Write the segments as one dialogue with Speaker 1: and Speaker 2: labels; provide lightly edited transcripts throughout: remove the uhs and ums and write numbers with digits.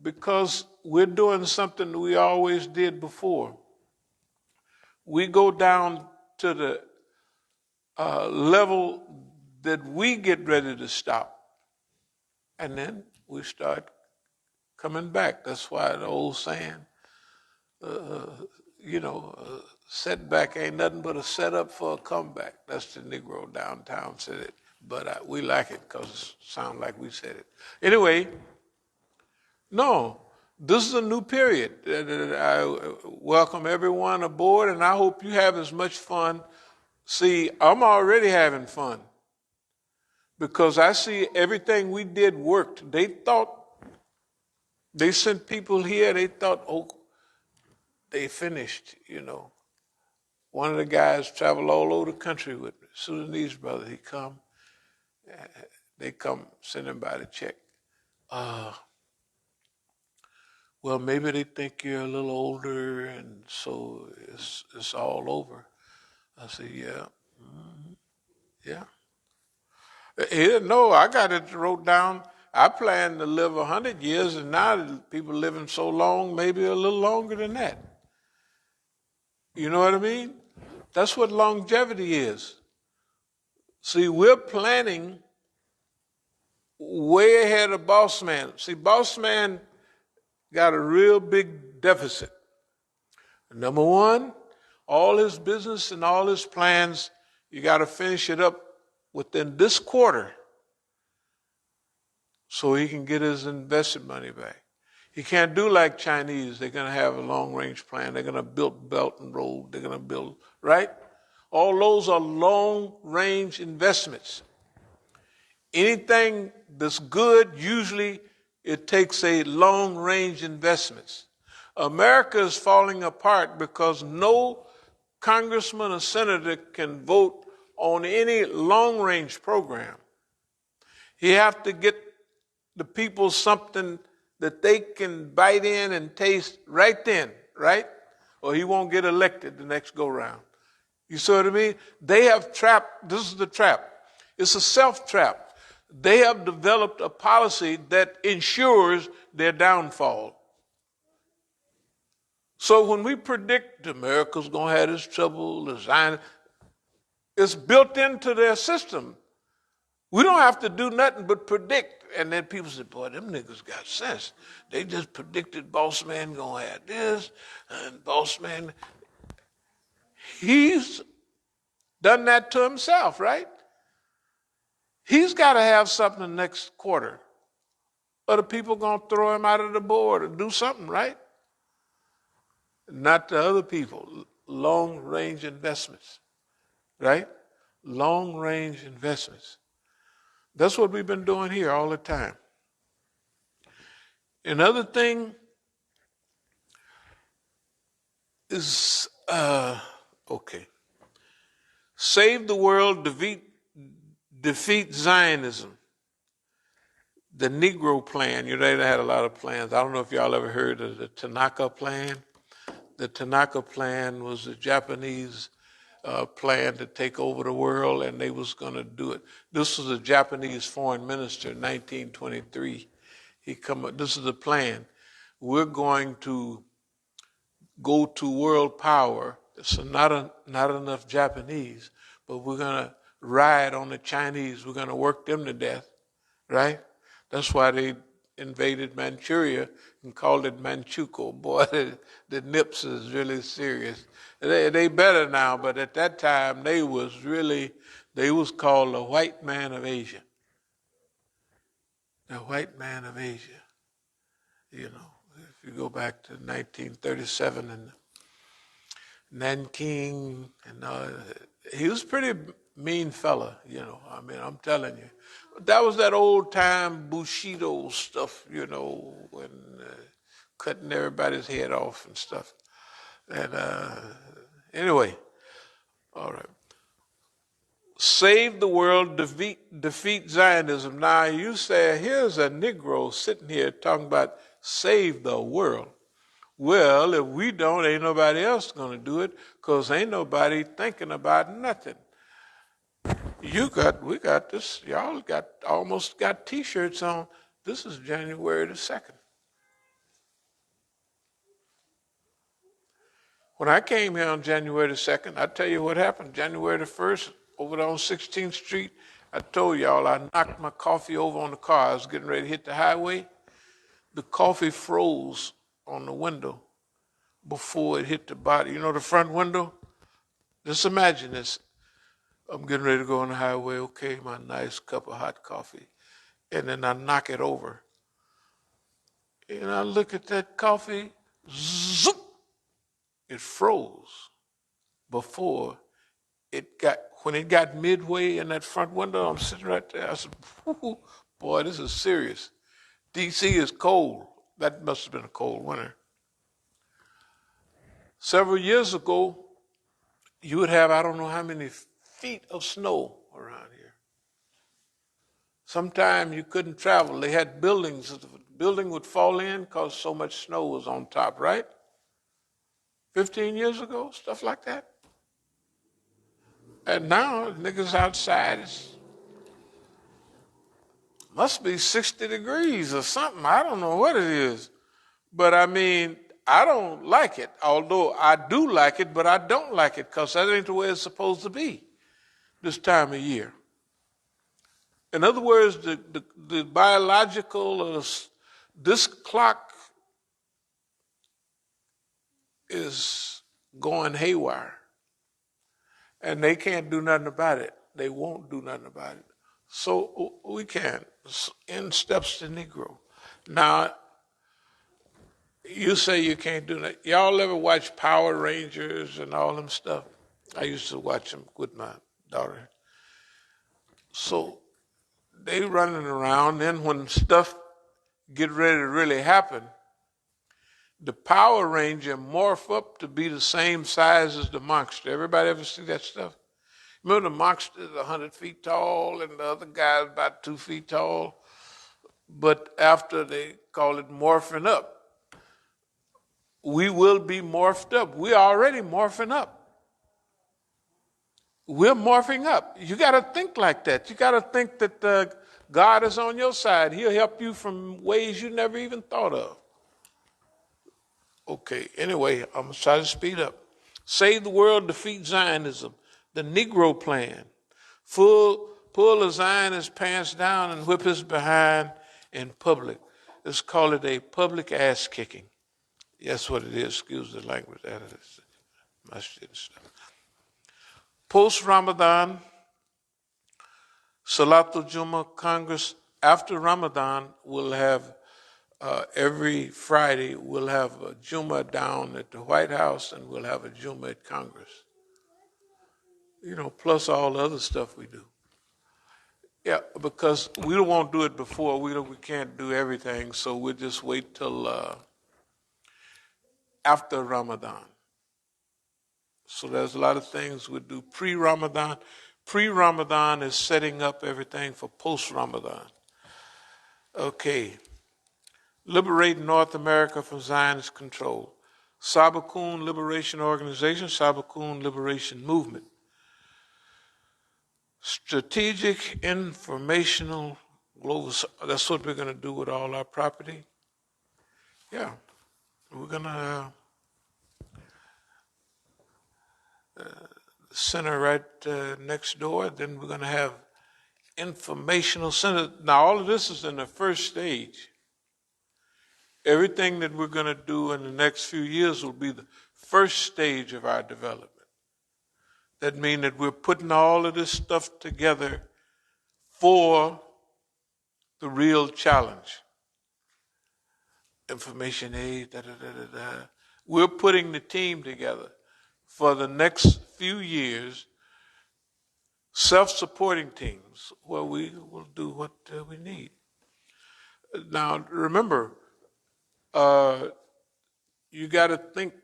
Speaker 1: because we're doing something we always did before. We go down to the level that we get ready to stop, and then we start coming back. That's why the old saying, setback ain't nothing but a setup for a comeback. That's the Negro downtown said it, but we like it because it sounds like we said it. Anyway, no, this is a new period. I welcome everyone aboard, and I hope you have as much fun. See, I'm already having fun because I see everything we did worked. They sent people here, they thought, oh, they finished, One of the guys traveled all over the country with me, Sudanese brother. They come, send him by the check. Well, maybe they think you're a little older, and so it's all over. I said, yeah, yeah. He didn't know. I got it wrote down. I planned to live 100 years, and now people living so long, maybe a little longer than that. You know what I mean? That's what longevity is. See, we're planning way ahead of Boss Man. See, Boss Man got a real big deficit. Number one, all his business and all his plans, you got to finish it up within this quarter so he can get his invested money back. He can't do like Chinese. They're going to have a long-range plan. They're going to build Belt and Road. They're going to build, right? All those are long-range investments. Anything that's good, usually it takes a long-range investments. America is falling apart because no congressman or senator can vote on any long-range program. You have to get the people something that they can bite in and taste right then, right? Or he won't get elected the next go-round. You see what I mean? They have trapped, this is the trap. It's a self-trap. They have developed a policy that ensures their downfall. So when we predict America's going to have this trouble, the Zion, it's built into their system. We don't have to do nothing but predict. And then people say, boy, them niggas got sense. They just predicted Boss Man going to have this, and Boss Man, he's done that to himself, right? He's got to have something next quarter, or the people going to throw him out of the board or do something, right? Not the other people. Long-range investments, right? Long-range investments. That's what we've been doing here all the time. Another thing is, save the world, defeat Zionism. The Negro plan, they had a lot of plans. I don't know if y'all ever heard of the Tanaka plan. The Tanaka plan was a Japanese plan to take over the world, and they was going to do it. This was a Japanese foreign minister in 1923. This is the plan. We're going to go to world power. So not enough Japanese, but we're going to ride on the Chinese. We're going to work them to death, right? That's why they invaded Manchuria and called it Manchukuo. Boy, the nips is really serious. They better now, but at that time they was called the white man of Asia. The white man of Asia. If you go back to 1937 and Nanking, and he was a pretty mean fella, I'm telling you. That was that old time Bushido stuff, when cutting everybody's head off and stuff. And anyway, all right. Save the world, defeat Zionism. Now you say, here's a Negro sitting here talking about save the world. Well, if we don't, ain't nobody else going to do it, because ain't nobody thinking about nothing. We got this, y'all almost got T-shirts on. This is January the 2nd. When I came here on January the 2nd, I tell you what happened. January the 1st, over there on 16th Street, I told y'all I knocked my coffee over on the car. I was getting ready to hit the highway. The coffee froze on the window before it hit the body. You know the front window? Just imagine this. I'm getting ready to go on the highway. Okay, my nice cup of hot coffee. And then I knock it over. And I look at that coffee, zoop, it froze before when it got midway in that front window, I'm sitting right there. I said, boy, this is serious. DC is cold. That must have been a cold winter. Several years ago, you would have, I don't know how many feet of snow around here. Sometimes you couldn't travel. They had buildings. The building would fall in because so much snow was on top, right? 15 years ago, stuff like that. And now, niggas outside, must be 60 degrees or something. I don't know what it is. But I mean, I don't like it. Although I do like it, but I don't like it because that ain't the way it's supposed to be this time of year. In other words, the biological, this clock is going haywire. And they can't do nothing about it. They won't do nothing about it. So we can. In steps the Negro. Now, you say you can't do that. Y'all ever watch Power Rangers and all them stuff? I used to watch them with my daughter. So they running around. Then when stuff get ready to really happen, the Power Ranger morph up to be the same size as the monster. Everybody ever see that stuff? Remember the monster is 100 feet tall and the other guy is about 2 feet tall? But after they call it morphing up, we will be morphed up. We're already morphing up. We're morphing up. You got to think like that. You got to think that God is on your side. He'll help you from ways you never even thought of. Okay, anyway, I'm going to try to speed up. Save the world, defeat Zionism. The Negro plan. Pull the Zionist pants down and whip his behind in public. Let's call it a public ass kicking. That's what it is. Excuse the language. That is Masjid stuff. Post-Ramadan, Salatul Jummah Congress. After Ramadan, we'll have every Friday, we'll have a Jummah down at the White House and we'll have a Jummah at Congress. You know, plus all the other stuff we do. Yeah, because we won't do it before. We can't do everything, so we'll just wait till after Ramadan. So there's a lot of things we do pre-Ramadan. Pre-Ramadan is setting up everything for post-Ramadan. Okay. Liberate North America from Zionist control. As-Sabiqun Liberation Organization, As-Sabiqun Liberation Movement. Strategic informational global, that's what we're going to do with all our property. Yeah, we're going to center right next door. Then we're going to have informational center. Now all of this is in the first stage. Everything that we're going to do in the next few years will be the first stage of our development. That means that we're putting all of this stuff together for the real challenge. Information aid, We're putting the team together for the next few years, self-supporting teams where we will do what we need. Now, remember, you got to think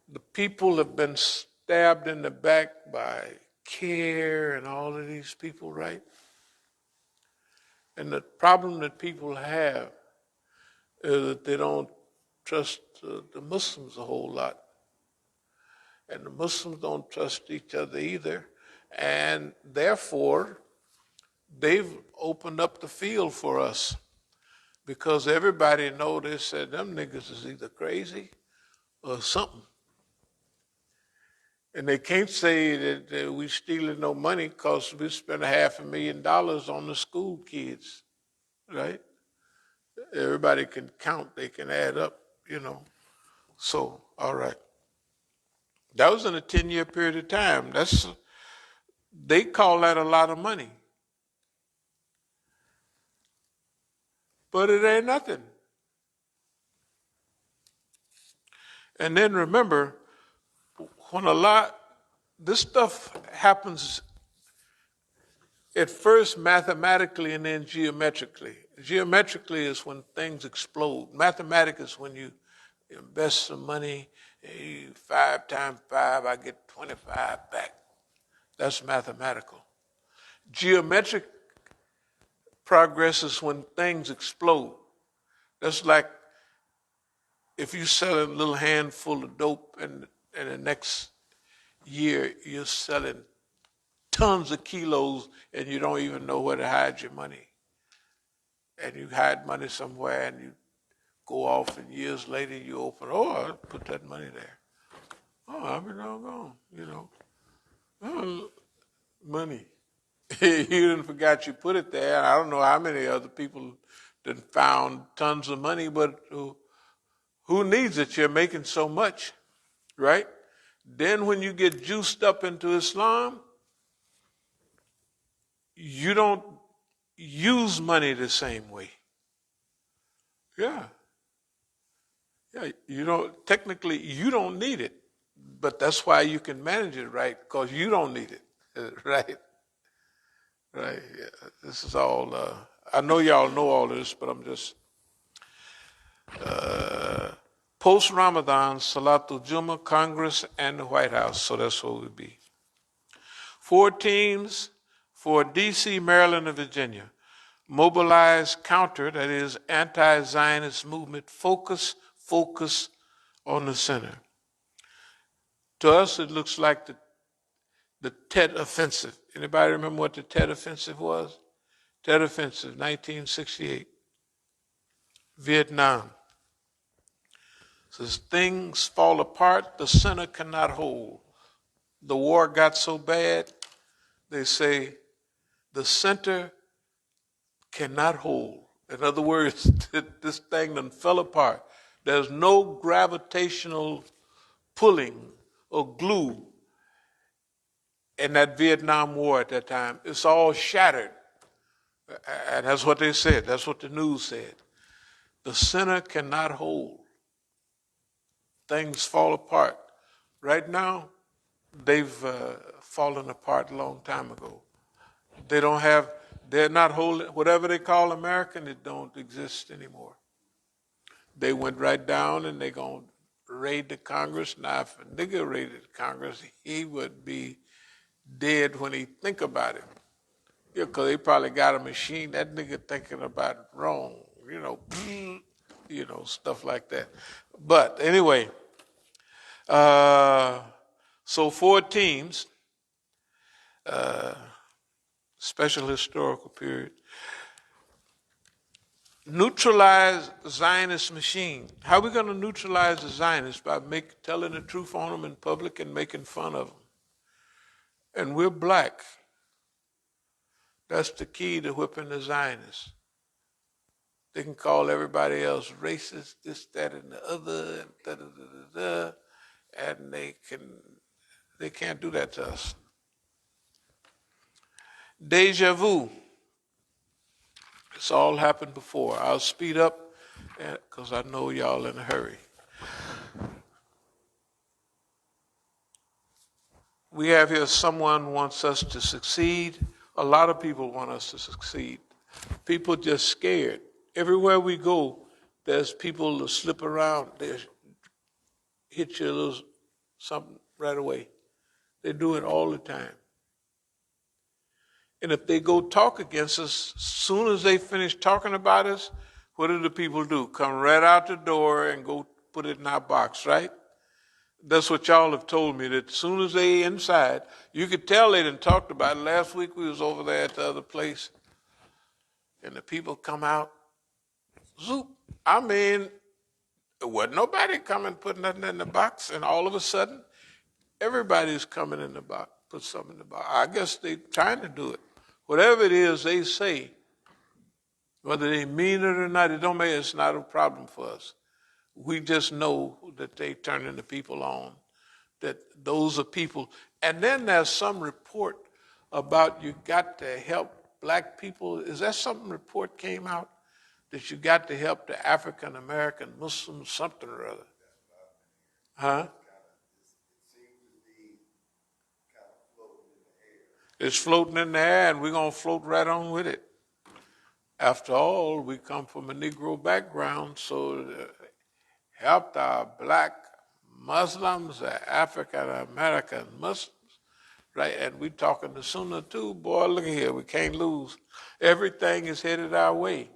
Speaker 1: the people have been stabbed in the back by CARE and all of these people, right? And the problem that people have is that they don't trust the Muslims a whole lot. And the Muslims don't trust each other either. And therefore, they've opened up the field for us because everybody know they said them niggas is either crazy or something. And they can't say that we stealing no money because we spent $500,000 on the school kids, right? Everybody can count, they can add up, So, all right. That was in a 10-year period of time. They call that a lot of money. But it ain't nothing. And then remember, when this stuff happens at first mathematically and then geometrically. Geometrically is when things explode. Mathematics is when you invest some money, 5 times 5, I get 25 back. That's mathematical. Geometric progress is when things explode. That's like if you sell a little handful of dope and the next year you're selling tons of kilos and you don't even know where to hide your money. And you hide money somewhere and you go off and years later you open, I put that money there. I've been all gone, money. You didn't forgot you put it there. I don't know how many other people that found tons of money, but who needs it? You're making so much, right? Then when you get juiced up into Islam, you don't use money the same way. Yeah. Yeah, technically you don't need it, but that's why you can manage it right, because you don't need it, right? Right, yeah. This is all, I know y'all know all this, but I'm just, post-Ramadan, Salatul Jummah, Congress, and the White House, so that's what we'll be. 4 teams for D.C., Maryland, and Virginia. Mobilize counter, that is anti-Zionist movement, focus on the center. To us, it looks like the Tet Offensive. Anybody remember what the Tet Offensive was? Tet Offensive, 1968. Vietnam. Says things fall apart, the center cannot hold. The war got so bad, they say the center cannot hold. In other words, this thing done fell apart. There's no gravitational pulling or glue in that Vietnam War at that time. It's all shattered. And that's what they said. That's what the news said. The center cannot hold. Things fall apart. Right now, they've fallen apart a long time ago. They're not holding, whatever they call American, it don't exist anymore. They went right down and they're going to raid the Congress. Now, if a nigga raided the Congress, he would be dead when he think about it. Because they probably got a machine, that nigga thinking about it wrong, stuff like that. But anyway, so 4 teams, special historical period, neutralize Zionist machine. How are we going to neutralize the Zionists? By telling the truth on them in public and making fun of them. And we're black. That's the key to whipping the Zionists. They can call everybody else racist, this, that, and the other, and da-da-da-da-da, and they can't do that to us. Deja vu. It's all happened before. I'll speed up because I know y'all in a hurry. We have here someone wants us to succeed. A lot of people want us to succeed. People just scared. Everywhere we go, there's people that slip around. They hit you a little something right away. They do it all the time. And if they go talk against us, as soon as they finish talking about us, what do the people do? Come right out the door and go put it in our box, right? That's what y'all have told me, that as soon as they inside, you could tell they done talked about it. Last week we was over there at the other place, and the people come out, zoop. I mean, wasn't nobody coming put nothing in the box, and all of a sudden, everybody's coming in the box, put something in the box. I guess they're trying to do it. Whatever it is they say, whether they mean it or not, it don't matter. It's not a problem for us. We just know that they turning the people on, that those are people. And then there's some report about you got to help black people. Is that something report came out that you got to help the African American Muslims, something or other? Huh? It's floating in the air, and we're going to float right on with it. After all, we come from a Negro background, so helped our black Muslims, the African American Muslims, right? And we talking to Sunnah too, boy, look here, we can't lose. Everything is headed our way.